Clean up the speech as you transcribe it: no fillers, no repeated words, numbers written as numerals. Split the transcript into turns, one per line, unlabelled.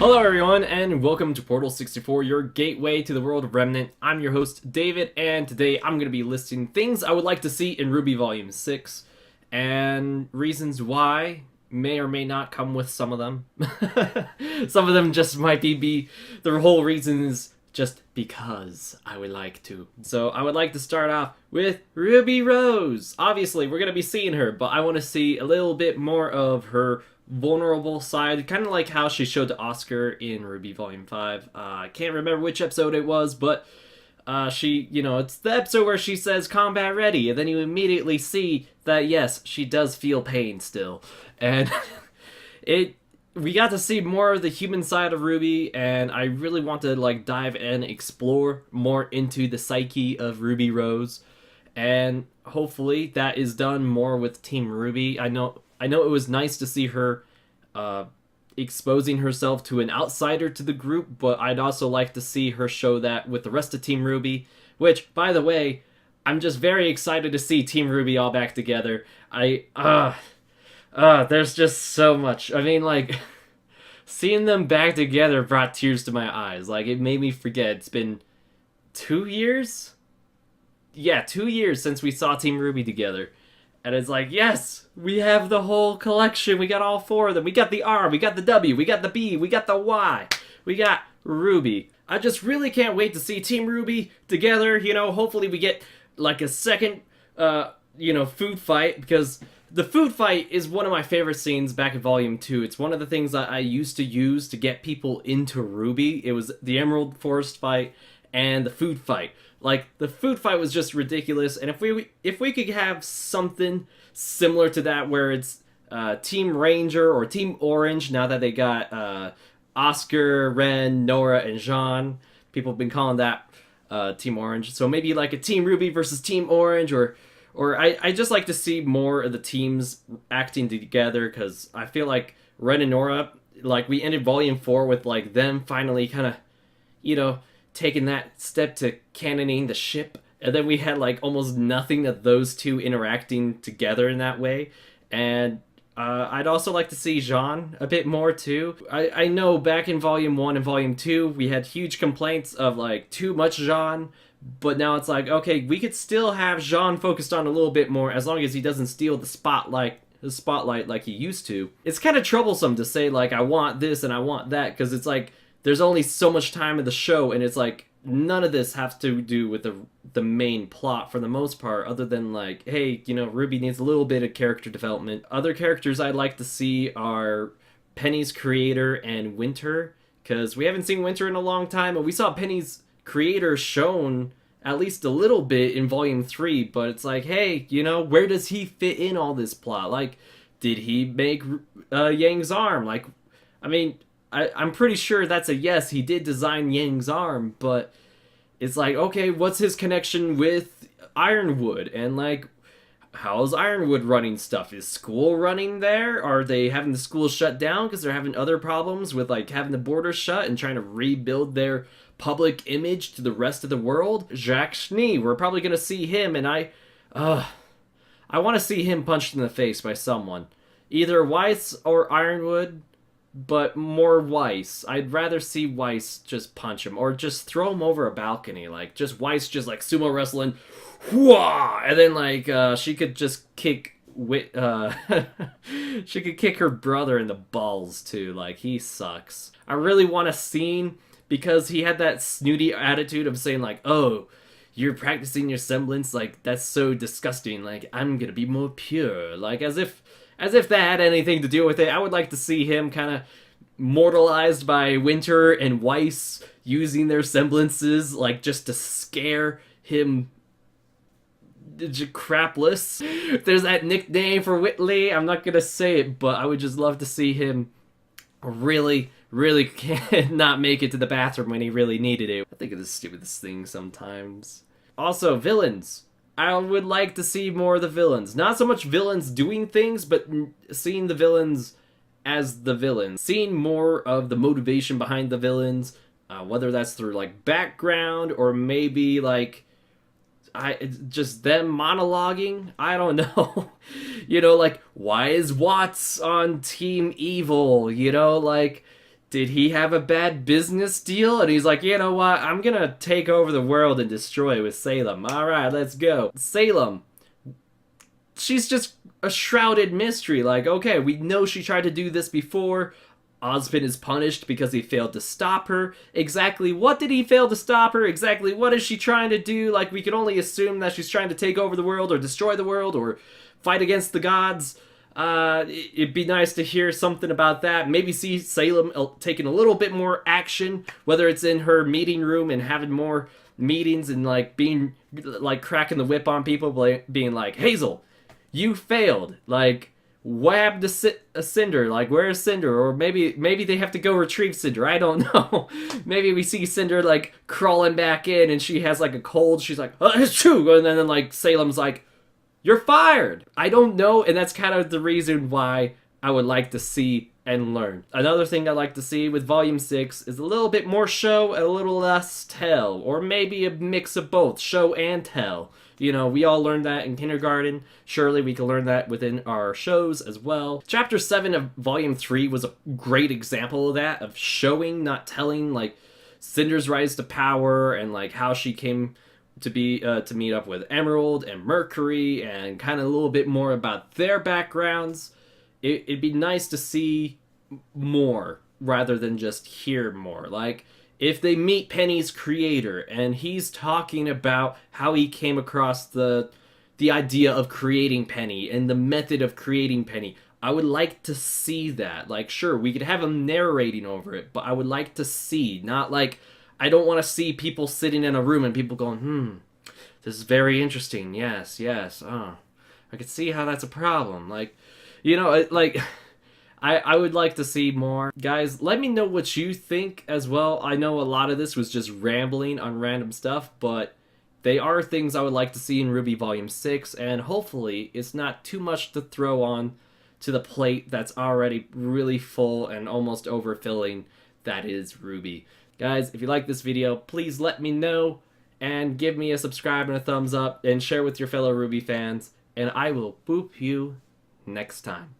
Hello everyone, and welcome to Portal 64, your gateway to the world of Remnant. I'm your host, David, and today I'm going to be listing things I would like to see in RWBY Volume 6, and reasons why may or may not come with some of them. Some of them just might be the whole reason is just because I would like to. So I would like to start off with Ruby Rose. Obviously, we're going to be seeing her, but I want to see a little bit more of her vulnerable side, kind of like how she showed to Oscar in RWBY Volume 5. I can't remember which episode it was, but she, it's the episode where she says combat ready, and then you immediately see that, yes, she does feel pain still. And we got to see more of the human side of RWBY, and I really want to, dive and explore more into the psyche of Ruby Rose. And hopefully that is done more with Team RWBY. I know it was nice to see her exposing herself to an outsider to the group, but I'd also like to see her show that with the rest of Team RWBY, which, by the way, I'm just very excited to see Team RWBY all back together. There's just so much. I mean, seeing them back together brought tears to my eyes. It made me forget. It's been 2 years? Yeah, 2 years since we saw Team RWBY together. And it's yes, we have the whole collection. We got all four of them. We got the R, we got the W, we got the B, we got the Y. We got RWBY. I just really can't wait to see Team RWBY together. Hopefully we get a second, food fight, because the food fight is one of my favorite scenes back in Volume 2. It's one of the things that I used to use to get people into RWBY. It was the Emerald Forest fight and the food fight. The food fight was just ridiculous, and if we could have something similar to that where it's Team Ranger or Team Orange, now that they got Oscar, Ren, Nora, and Jean. People have been calling that Team Orange. So maybe a Team RWBY versus Team Orange, or I just like to see more of the teams acting together, because I feel like Ren and Nora, we ended Volume 4 with them finally kind of, taking that step to canoning the ship, and then we had almost nothing of those two interacting together in that way. And I'd also like to see Jean a bit more too. I know back in Volume 1 and Volume 2 we had huge complaints of too much Jean, but now it's okay, we could still have Jean focused on a little bit more, as long as he doesn't steal the spotlight like he used to. It's kind of troublesome to say I want this and I want that, because it's there's only so much time in the show, and it's none of this has to do with the main plot for the most part, other than hey, RWBY needs a little bit of character development. Other characters I'd like to see are Penny's creator and Winter, because we haven't seen Winter in a long time, and we saw Penny's creator shown at least a little bit in Volume 3, but it's hey, where does he fit in all this plot? Did he make Yang's arm? I mean, I'm pretty sure that's a yes, he did design Yang's arm, but it's okay, what's his connection with Ironwood? And how's Ironwood running stuff? Is school running there? Are they having the school shut down because they're having other problems with having the borders shut and trying to rebuild their public image to the rest of the world? Jacques Schnee, we're probably going to see him, and I want to see him punched in the face by someone. Either Weiss or Ironwood, but more Weiss. I'd rather see Weiss just punch him, or just throw him over a balcony. Just Weiss just sumo wrestling, whoa! And then she could just kick she could kick her brother in the balls too. He sucks. I really want a scene, because he had that snooty attitude of saying oh, you're practicing your semblance, that's so disgusting, I'm gonna be more pure, as if that had anything to do with it. I would like to see him kind of mortalized by Winter and Weiss using their semblances, just to scare him crapless. There's that nickname for Whitley. I'm not gonna say it, but I would just love to see him really not make it to the bathroom when he really needed it. I think of the stupidest thing sometimes. Also, villains. I would like to see more of the villains. Not so much villains doing things, but seeing the villains as the villains. Seeing more of the motivation behind the villains, whether that's through background, or maybe just them monologuing. I don't know. Why is Watts on Team Evil? Did he have a bad business deal? And he's like, you know what? I'm gonna take over the world and destroy with Salem. Alright, let's go. Salem. She's just a shrouded mystery. Like, okay, we know she tried to do this before. Ozpin is punished because he failed to stop her. Exactly what did he fail to stop her? Exactly what is she trying to do? Like, we can only assume that she's trying to take over the world or destroy the world or fight against the gods. It'd be nice to hear something about that. Maybe see Salem taking a little bit more action, whether it's in her meeting room and having more meetings and, like, being, like, cracking the whip on people, being like, Hazel, you failed. Like, what happened to Cinder? Like, where's Cinder? Or maybe they have to go retrieve Cinder. I don't know. Maybe we see Cinder, like, crawling back in and she has, like, a cold. She's like, oh, it's true. And then, like, Salem's like, you're fired! I don't know, and that's kind of the reason why I would like to see and learn. Another thing I'd like to see with Volume 6 is a little bit more show and a little less tell. Or maybe a mix of both, show and tell. You know, we all learned that in kindergarten. Surely we can learn that within our shows as well. Chapter 7 of Volume 3 was a great example of that, of showing, not telling, like, Cinder's rise to power and, like, how she came to meet up with Emerald and Mercury and kind of a little bit more about their backgrounds. It'd be nice to see more rather than just hear more. Like, if they meet Penny's creator and he's talking about how he came across the idea of creating Penny and the method of creating Penny, I would like to see that. Like, sure, we could have him narrating over it, but I would like to see, not like, I don't want to see people sitting in a room and people going, this is very interesting. Yes. Oh, I could see how that's a problem. Like, you know, like, I would like to see more. Guys, let me know what you think as well. I know a lot of this was just rambling on random stuff, but they are things I would like to see in RWBY Volume 6, and hopefully it's not too much to throw on to the plate that's already really full and almost overfilling. That is RWBY. Guys, if you like this video, please let me know and give me a subscribe and a thumbs up and share with your fellow RWBY fans, and I will boop you next time.